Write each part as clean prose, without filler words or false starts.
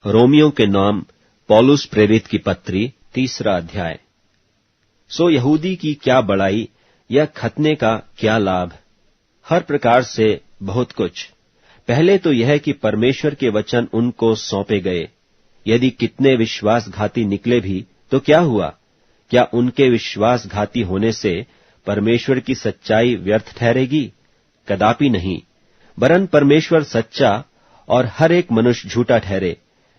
Romeo के नाम पौलुस प्रेरित की पत्री 3 अध्याय। सो यहूदी की क्या बड़ाई या खतने का क्या लाभ? हर प्रकार से बहुत कुछ। पहले तो यह कि परमेश्वर के वचन उनको सौंपे गए। यदि कितने विश्वासघाती निकले भी तो क्या हुआ? क्या उनके विश्वासघाती होने से परमेश्वर की सच्चाई व्यर्थ ठहरेगी? कदापि नहीं, वरन परमेश्वर सच्चा और हर एक मनुष्य झूठा ठहरे,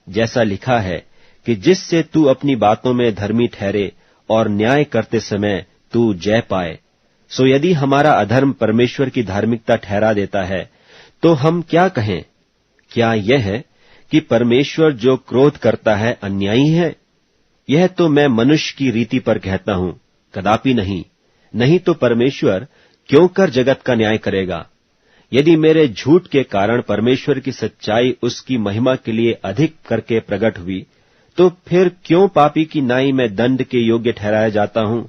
जैसा लिखा है कि जिससे तू अपनी बातों में धर्मी ठहरे और न्याय करते समय तू जय पाए। सो यदि हमारा अधर्म परमेश्वर की धार्मिकता ठहरा देता है तो हम क्या कहें? क्या यह है कि परमेश्वर जो क्रोध करता है अन्यायी है? यह तो मैं मनुष्य की रीति पर कहता हूं, कदापि नहीं। नहीं तो परमेश्वर क्यों कर जगत का न्याय करेगा? यदि मेरे झूठ के कारण परमेश्वर की सच्चाई उसकी महिमा के लिए अधिक करके प्रकट हुई, तो फिर क्यों पापी की नाई में दंड के योग्य ठहराया जाता हूं?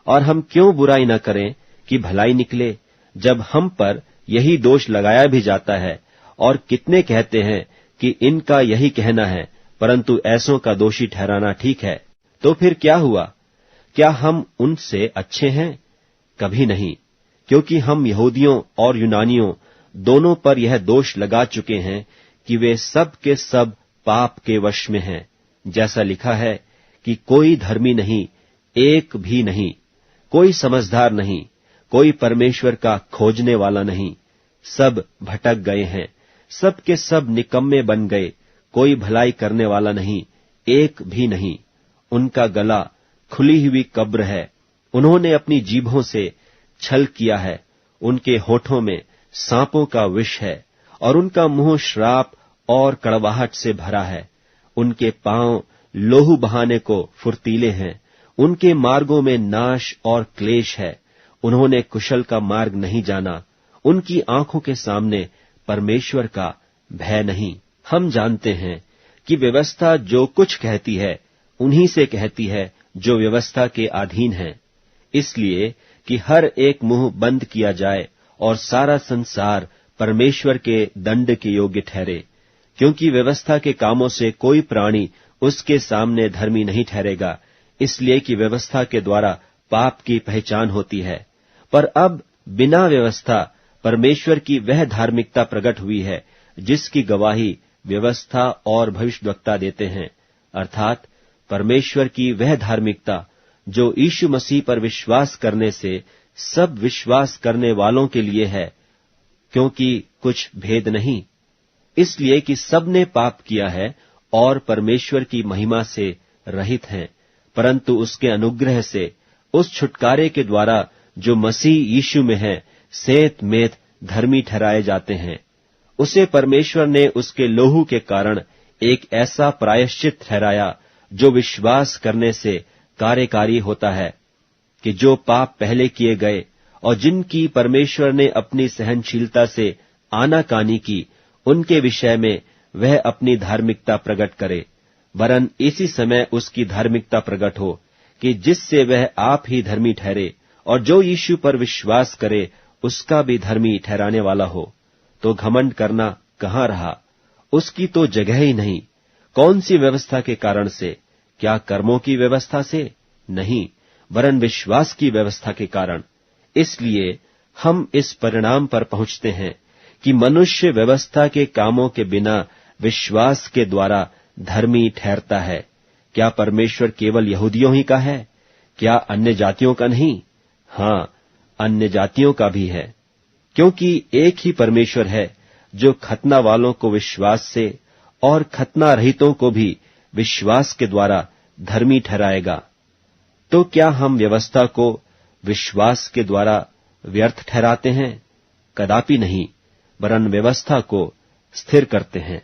और हम क्यों बुराई न करें कि भलाई निकले, जब हम पर यही दोष लगाया भी जाता है? और कितने कहते हैं कि इनका यही कहना है, परंतु ऐसों का दोषी ठहराना ठीक है। तो फिर क्या हुआ? क्या हम उनसे अच्छे हैं? कभी नहीं, क्योंकि हम यहूदियों और यूनानियों दोनों पर यह दोष लगा चुके हैं कि वे सब के सब पाप के वश में हैं। जैसा लिखा है कि कोई धर्मी नहीं, एक भी नहीं, कोई समझदार नहीं, कोई परमेश्वर का खोजने वाला नहीं। सब भटक गए हैं, सब के सब निकम्मे बन गए, कोई भलाई करने वाला नहीं, एक भी नहीं। उनका गला खुली हुई कब्र है, उन्होंने अपनी जीभों से छल किया है, उनके होठों में सांपों का विष है, और उनका मुंह श्राप और कड़वाहट से भरा है। उनके पांव लोहू बहाने को फुर्तीले हैं, उनके मार्गों में नाश और क्लेश है। उन्होंने कुशल का मार्ग नहीं जाना, उनकी आंखों के सामने परमेश्वर का भय नहीं। हम जानते हैं कि व्यवस्था जो कुछ कहती है उन्हीं से कहती है जो व्यवस्था के अधीन है, इसलिए कि हर एक मुंह बंद किया जाए और सारा संसार परमेश्वर के दंड के योग्य ठहरे। क्योंकि व्यवस्था के कामों से कोई प्राणी उसके सामने धर्मी नहीं ठहरेगा, इसलिए कि व्यवस्था के द्वारा पाप की पहचान होती है। पर अब बिना व्यवस्था परमेश्वर की वह धार्मिकता प्रकट हुई है जिसकी गवाही व्यवस्था और भविष्यद्वक्ता देते हैं, अर्थात परमेश्वर की वह धार्मिकता जो यीशु मसीह पर विश्वास करने से सब विश्वास करने वालों के लिए है, क्योंकि कुछ भेद नहीं, इसलिए कि सबने पाप किया है और परमेश्वर की महिमा से रहित हैं, परंतु उसके अनुग्रह से उस छुटकारे के द्वारा जो मसीह यीशु में है सेत मेत धर्मी ठहराए जाते हैं। उसे परमेश्वर ने उसके लोहू के कारण एक ऐसा प्रायश्चित ठहराया जो विश्वास करने से कार्यकारी होता है, कि जो पाप पहले किए गए और जिनकी परमेश्वर ने अपनी सहनशीलता से आनाकानी की, उनके विषय में वह अपनी धार्मिकता प्रकट करे। वरन इसी समय उसकी धार्मिकता प्रकट हो कि जिससे वह आप ही धर्मी ठहरे और जो यीशु पर विश्वास करे उसका भी धर्मी ठहराने वाला हो। तो घमंड करना कहाँ रहा? उसकी तो जगह ही नहीं। कौन सी व्यवस्था के कारण से? क्या कर्मों की व्यवस्था से? नहीं, वरन विश्वास की व्यवस्था के कारण। इसलिए हम इस परिणाम पर पहुंचते हैं कि मनुष्य व्यवस्था के कामों के बिना विश्वास के द्वारा धर्मी ठहरता है। क्या परमेश्वर केवल यहूदियों ही का है? क्या अन्य जातियों का नहीं? हाँ, अन्य जातियों का भी है, क्योंकि एक ही परमेश्वर है जो खतना वालों को विश्वास से और खतना रहितों को भी विश्वास के द्वारा धर्मी ठहराएगा। तो क्या हम व्यवस्था को विश्वास के द्वारा व्यर्थ ठहराते हैं? कदापि नहीं, वरन व्यवस्था को स्थिर करते हैं।